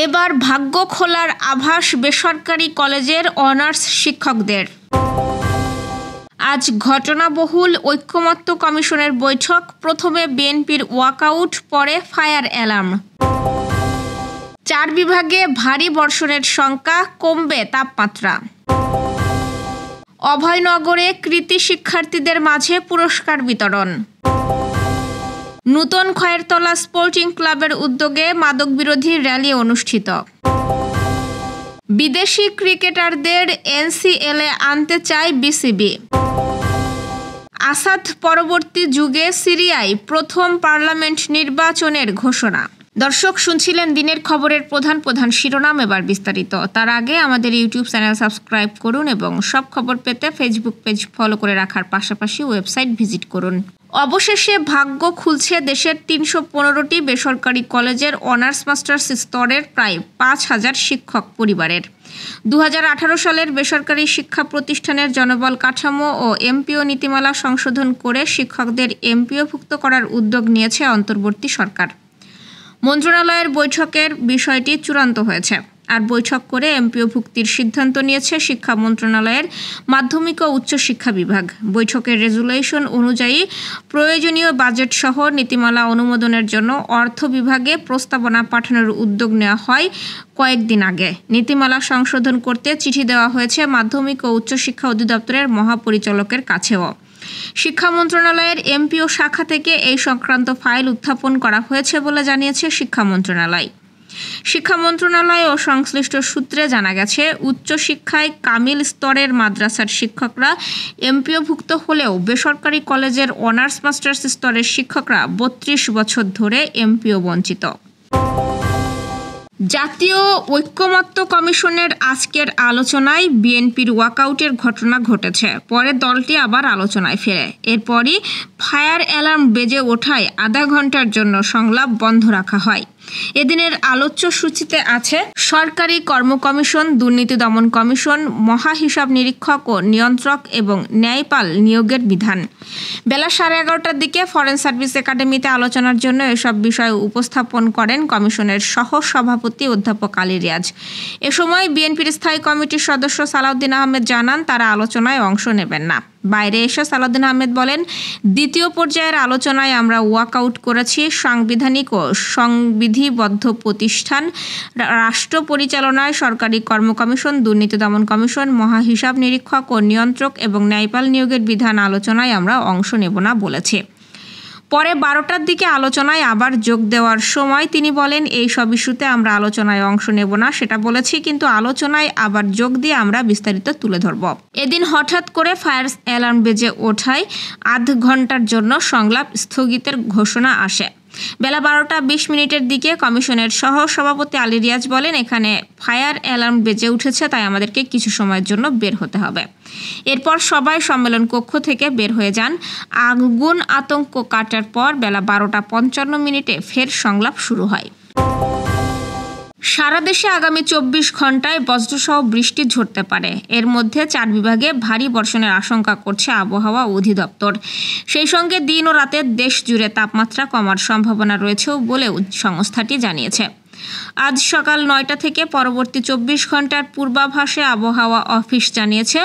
এবার ভাগ্য খোলার আভাস বেসরকারি কলেজের অনার্স শিক্ষকদের। আজ ঘটনাবহুল ঐকমত্য কমিশনের বৈঠক, প্রথমে বিএনপির ওয়াকআউট, পরে ফায়ার অ্যালার্ম। 4 বিভাগে ভারী বর্ষণের শঙ্কা, কমবে তাপমাত্রা। অভয়নগরে কৃতী শিক্ষার্থীদের মাঝে পুরস্কার বিতরণ। নূতন খয়েরতলা স্পোর্টিং ক্লাবের উদ্যোগে মাদকবিরোধী র্যালি অনুষ্ঠিত। বিদেশি ক্রিকেটারদের এনসিএলে আনতে চায় বিসিবি। আসাদ পরবর্তী যুগে সিরিয়ায় প্রথম পার্লামেন্ট নির্বাচনের ঘোষণা। দর্শক, শুনছিলেন দিনের খবরের প্রধান প্রধান শিরোনাম, এবার বিস্তারিত। তার আগে আমাদের ইউটিউব চ্যানেল সাবস্ক্রাইব করুন এবং সব খবর পেতে ফেসবুক পেজ ফলো করে রাখার পাশাপাশি ওয়েবসাইট ভিজিট করুন। অবশেষে ভাগ্য খুলছে দেশের 315টি বেসরকারি কলেজের অনার্স মাস্টার্স স্তরের প্রায় 5,000 শিক্ষক পরিবারের। 2018 সালের বেসরকারি শিক্ষা প্রতিষ্ঠানের জনবল কাঠামো ও এমপিও নীতিমালা সংশোধন করে শিক্ষকদের এমপিওভুক্ত করার উদ্যোগ নিয়েছে অন্তর্বর্তী সরকার। মন্ত্রণালয়ের বৈঠকের বিষয়টি চূড়ান্ত হয়েছে, আর বৈঠক করে এমপিওভুক্তির সিদ্ধান্ত নিয়েছে শিক্ষা মন্ত্রণালয়ের মাধ্যমিক ও উচ্চশিক্ষা বিভাগ। বৈঠকের রেজুলেশন অনুযায়ী প্রয়োজনীয় বাজেট সহ নীতিমালা অনুমোদনের জন্য অর্থ বিভাগে প্রস্তাবনা পাঠানোর উদ্যোগ নেওয়া হয় কয়েকদিন আগে। নীতিমালা সংশোধন করতে চিঠি দেওয়া হয়েছে মাধ্যমিক ও উচ্চশিক্ষা অধিদপ্তরের মহাপরিচালকের কাছেও। শিক্ষা মন্ত্রণালয়ের এমপিও শাখা থেকে এই সংক্রান্ত ফাইল উত্থাপন করা হয়েছে বলে জানিয়েছে শিক্ষা মন্ত্রণালয়। শিক্ষা মন্ত্রণালয় ও সংশ্লিষ্ট সূত্রে জানা গেছে, উচ্চশিক্ষায় কামিল স্তরের মাদ্রাসার শিক্ষকরা এমপিওভুক্ত হলেও বেসরকারি কলেজের অনার্স মাস্টার্স স্তরের শিক্ষকরা 32 বছর ধরে এমপিও বঞ্চিত। জাতীয় ঐকমত্য কমিশনের আজকের আলোচনায় বিএনপির ওয়াকআউটের ঘটনা ঘটেছে, পরে দলটি আবার আলোচনায় ফেরে। এরপরই ফায়ার অ্যালার্ম বেজে ওঠায় আধা ঘন্টার জন্য সংলাপ বন্ধ রাখা হয়। এদিনের আলোচ্য সূচিতে আছে সরকারি কর্ম কমিশন, দুর্নীতি দমন কমিশন, মহাহিসাব নিরীক্ষক ও নিয়ন্ত্রক এবং ন্যায়পাল নিয়োগের বিধান। বেলা 11:30টার দিকে ফরেন সার্ভিস একাডেমিতে আলোচনার জন্য এসব বিষয় উপস্থাপন করেন কমিশনের সহ সভাপতি অধ্যাপক আলী রিয়াজ। এ সময় বিএনপির স্থায়ী কমিটির সদস্য সালাউদ্দিন আহমেদ জানান, তারা আলোচনায় অংশ নেবেন না। বাইরে এসে সালাউদ্দিন আহমেদ বলেন, দ্বিতীয় পর্যায়ের আলোচনায় আমরা ওয়াকআউট করেছি। সাংবিধানিক ও সংবিধিবদ্ধ প্রতিষ্ঠান, রাষ্ট্র পরিচালনায় সরকারি কর্ম কমিশন, দুর্নীতি দমন কমিশন, মহাহিসাব নিরীক্ষক ও নিয়ন্ত্রক এবং ন্যায়পাল নিয়োগের বিধান আলোচনায় আমরা অংশ নেব না বলেছে। পরে 12টার দিকে আলোচনায় আবার যোগ দেওয়ার সময় তিনি বলেন, এই সব ইস্যুতে আমরা আলোচনায় অংশ নেব না সেটা বলেছি, কিন্তু আলোচনায় আবার যোগ দিয়ে আমরা বিস্তারিত তুলে ধরব। এদিন হঠাৎ করে ফায়ার অ্যালার্ম বেজে ওঠায় আধ ঘন্টার জন্য সংলাপ স্থগিতের ঘোষণা আসে। বেলা 12:20 দিকে কমিশনের সহ সভাপতি আলী রিয়াজ বলেন, এখানে ফায়ার অ্যালার্ম বেজে উঠেছে, তাই আমাদেরকে কিছু সময়ের জন্য বের হতে হবে। এরপর সবাই সম্মেলন কক্ষ থেকে বের হয়ে যান। আগুন আতঙ্ক কাটার পর বেলা 12:55 ফের সংলাপ শুরু হয়। সারা দেশে আগামী 24 ঘন্টায় বজ্রসহ বৃষ্টি ঝরতে পারে। এর মধ্যে 4 বিভাগে ভারী বর্ষণের আশঙ্কা করছে আবহাওয়া অধিদপ্তর। সেই সঙ্গে দিন ও রাতে দেশ জুড়ে তাপমাত্রা কমার সম্ভাবনা রয়েছেও বলেও সংস্থাটি জানিয়েছে। আজ সকাল 9টা থেকে পরবর্তী 24 ঘন্টার পূর্বাভাসে আবহাওয়া অফিস জানিয়েছে,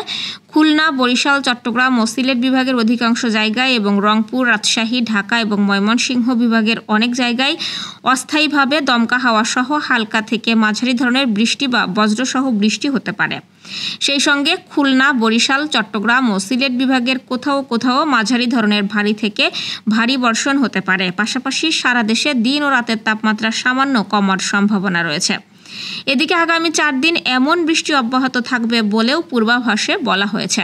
খুলনা, বরিশাল, চট্টগ্রাম ও সিলেট বিভাগের অধিকাংশ জায়গায় এবং রংপুর, রাজশাহী, ঢাকা এবং ময়মনসিংহ বিভাগের অনেক জায়গায় অস্থায়ীভাবে দমকা হাওয়া সহ হালকা থেকে মাঝারি ধরনের বৃষ্টি বা বজ্রসহ বৃষ্টি হতে পারে। সেই সঙ্গে খুলনা, বরিশাল, চট্টগ্রাম ও সিলেট বিভাগের কোথাও কোথাও মাঝারি ধরনের ভারী থেকে ভারী বর্ষণ হতে পারে। পাশাপাশি সারা দেশে দিন ও রাতের তাপমাত্রা সামান্য কমার সম্ভাবনা রয়েছে। এদিকে আগামী 4 দিন এমন বৃষ্টি অব্যাহত থাকবে বলেও পূর্বাভাসে বলা হয়েছে।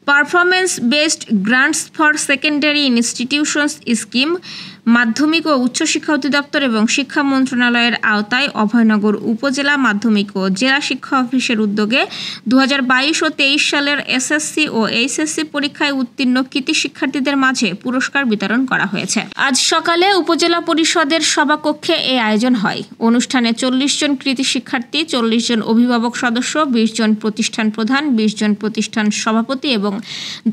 Performance based grants for secondary institutions scheme মাধ্যমিক ও উচ্চশিক্ষা অধিদপ্তর এবং শিক্ষা মন্ত্রণালয়ের আওতায় অভয়নগর উপজেলা মাধ্যমিক ও জেলা শিক্ষা অফিসের উদ্যোগে 2022 ও 23 সালের এসএসসি ও এইচএসসি পরীক্ষায় উত্তীর্ণ কৃতী শিক্ষার্থীদের মাঝে পুরস্কার বিতরণ করা হয়েছে। আজ সকালে উপজেলা পরিষদের সভাকক্ষে এই আয়োজন হয়। অনুষ্ঠানে 40 জন কৃতী শিক্ষার্থী, 40 জন অভিভাবক সদস্য, 20 জন প্রতিষ্ঠান প্রধান, 20 জন প্রতিষ্ঠান সভাপতি এবং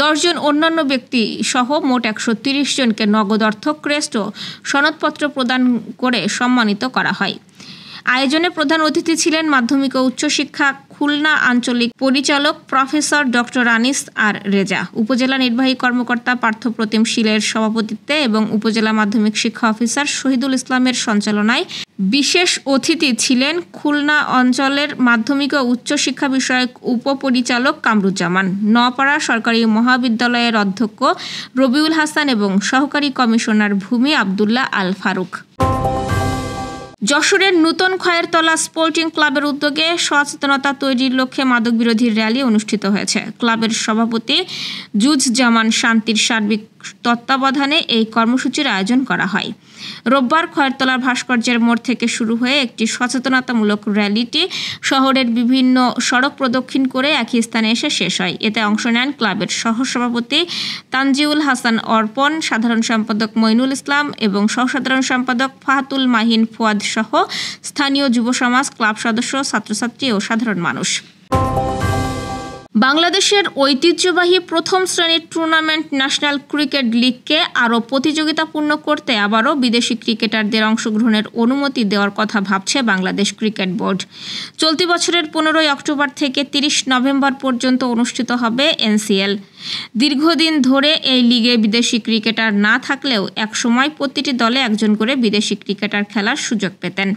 10 জন অন্যান্য ব্যক্তি সহ মোট 130 জনকে নগদ অর্থ, ক্রেস্ট ও সনদপত্র প্রদান করে সম্মানিত করা হয়। আয়োজনে প্রধান অতিথি ছিলেন মাধ্যমিক ও উচ্চশিক্ষা খুলনা আঞ্চলিক পরিচালক প্রফেসর ডক্টর আনিস আর রেজা, উপজেলা নির্বাহী কর্মকর্তা পার্থপ্রতিম শীলের সভাপতিত্বে এবং উপজেলা মাধ্যমিক শিক্ষা অফিসার শহীদুল ইসলামের সঞ্চালনায়। বিশেষ অতিথি ছিলেন খুলনা অঞ্চলের মাধ্যমিক ও উচ্চশিক্ষা বিষয়ক উপপরিচালক কামরুজ্জামান, নোয়াপাড়া সরকারি মহাবিদ্যালয়ের অধ্যক্ষ রবিউল হাসান এবং সহকারী কমিশনার ভূমি আবদুল্লাহ আল ফারুক। যশোরের নূতন খয়েরতলা স্পোর্টিং ক্লাবের উদ্যোগে সচেতনতা তৈরির লক্ষ্যে মাদক বিরোধী র্যালি অনুষ্ঠিত হয়েছে। ক্লাবের সভাপতি জুজ-জামান শান্তির সার্বিক তত্ত্বাবধানে এই কর্মসূচির আয়োজন করা হয়। রোববার খয়েরতলার ভাস্কর্যের মোড় থেকে শুরু হয়ে একটি সচেতনতামূলক র্যালিটি শহরের বিভিন্ন সড়ক প্রদক্ষিণ করে একই স্থানে এসে শেষ হয়। এতে অংশ নেন ক্লাবের সহসভাপতি তানজিউল হাসান অর্পণ, সাধারণ সম্পাদক মইনুল ইসলাম এবং সহসাধারণ সম্পাদক ফাহাতুল মাহিন ফুয়াদ সহ স্থানীয় যুব সমাজ, ক্লাব সদস্য, ছাত্রছাত্রী ও সাধারণ মানুষ। বাংলাদেশের ঐতিহ্যবাহী প্রথম শ্রেণীর টুর্নামেন্ট ন্যাশনাল ক্রিকেট লিগকে আরও প্রতিযোগিতাপূর্ণ করতে আবারও বিদেশি ক্রিকেটারদের অংশগ্রহণের অনুমতি দেওয়ার কথা ভাবছে বাংলাদেশ ক্রিকেট বোর্ড। চলতি বছরের 15 অক্টোবর থেকে 30 নভেম্বর পর্যন্ত অনুষ্ঠিত হবে এনসিএল। দীর্ঘদিন ধরে এই লিগে বিদেশি ক্রিকেটার না থাকলেও একসময় প্রতিটি দলে একজন করে বিদেশি ক্রিকেটার খেলার সুযোগ পেতেন।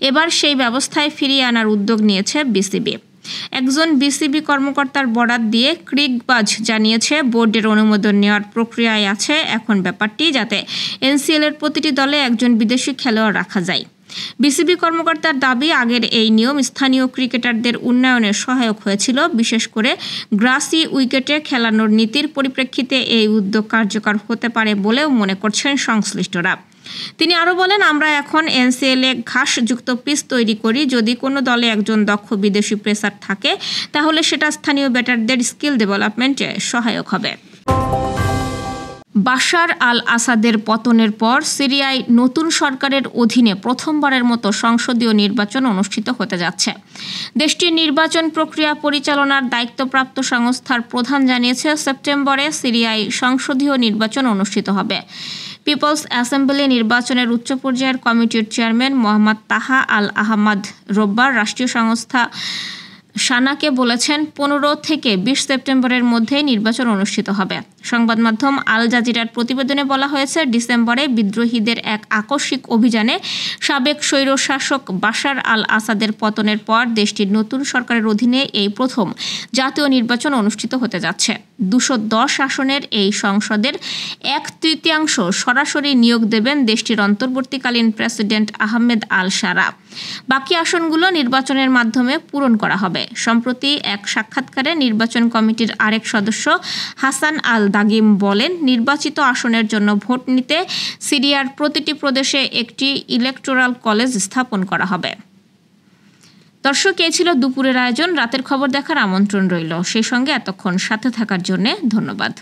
এবার সেই ব্যবস্থায় ফিরিয়ে আনার উদ্যোগ নিয়েছে বিসিবি। একজন বিসিবি কর্মকর্তার বরাত দিয়ে ক্রিকবাজ জানিয়েছে, বোর্ডের অনুমোদন নেওয়ার প্রক্রিয়ায় আছে এখন ব্যাপারটি যাতে এনসিএল-এর প্রতিটি দলে একজন বিদেশি খেলোয়াড় রাখা যায়। বিসিবি কর্মকর্তার দাবি, আগের এই নিয়ম স্থানীয় ক্রিকেটারদের উন্নয়নে সহায়ক হয়েছিল। বিশেষ করে গ্রাসি উইকেটে খেলানোর নীতির পরিপ্রেক্ষিতে এই উদ্যোগ কার্যকর হতে পারে বলেও মনে করছেন সংশ্লিষ্টরা। তিনি আরও বলেন, আমরা এখন এনসিএল-এ ঘাসযুক্ত পিচ তৈরি করি। যদি কোনো দলে একজন দক্ষ বিদেশি পেসার থাকে তাহলে সেটা স্থানীয় ব্যাটারদের স্কিল ডেভেলপমেন্টে সহায়ক হবে। বাশার আল আসাদের পতনের পর সিরিয়ায় নতুন সরকারের অধীনে প্রথমবারের মতো সংসদীয় নির্বাচন অনুষ্ঠিত হতে যাচ্ছে। দেশটির নির্বাচন প্রক্রিয়া পরিচালনার দায়িত্বপ্রাপ্ত সংস্থার প্রধান জানিয়েছে, সেপ্টেম্বরে সিরিয়ায় সংসদীয় নির্বাচন অনুষ্ঠিত হবে। পিপলস অ্যাসেম্বলি নির্বাচনের উচ্চ পর্যায়ের কমিটির চেয়ারম্যান মোহাম্মদ তাহা আল আহমাদ রোববার রাষ্ট্রীয় সংস্থা সানাকে বলেছেন, 15 থেকে 20 সেপ্টেম্বরের মধ্যে নির্বাচন অনুষ্ঠিত হবে। সংবাদ মাধ্যম আল জাজিরার প্রতিবেদনে বলা হয়েছে, ডিসেম্বরে বিদ্রোহীদের এক আকস্মিক অভিযানে সাবেক স্বৈরশাসক বাশার আল আসাদের পতনের পর দেশটির নতুন সরকারের অধীনে এই প্রথম জাতীয় নির্বাচন অনুষ্ঠিত হতে যাচ্ছে। 210 আসনের এই সংসদের 1/3 সরাসরি নিয়োগ দেবেন দেশটির অন্তর্বর্তীকালীন প্রেসিডেন্ট আহমেদ আল শারা। বাকি আসনগুলো নির্বাচনের মাধ্যমে পূরণ করা হবে। সম্প্রতি এক সাক্ষাৎকারে নির্বাচন কমিটির আরেক সদস্য হাসান আল দাগিম বলেন, নির্বাচিত আসনের জন্য ভোট নিতে সিরিয়ার প্রতিটি প্রদেশে একটি ইলেকটোরাল কলেজ স্থাপন করা হবে। দর্শক, এই ছিল দুপুরের আয়োজন। রাতের খবর দেখার আমন্ত্রণ রইল। সেই সঙ্গে এতক্ষণ সাথে থাকার জন্য ধন্যবাদ।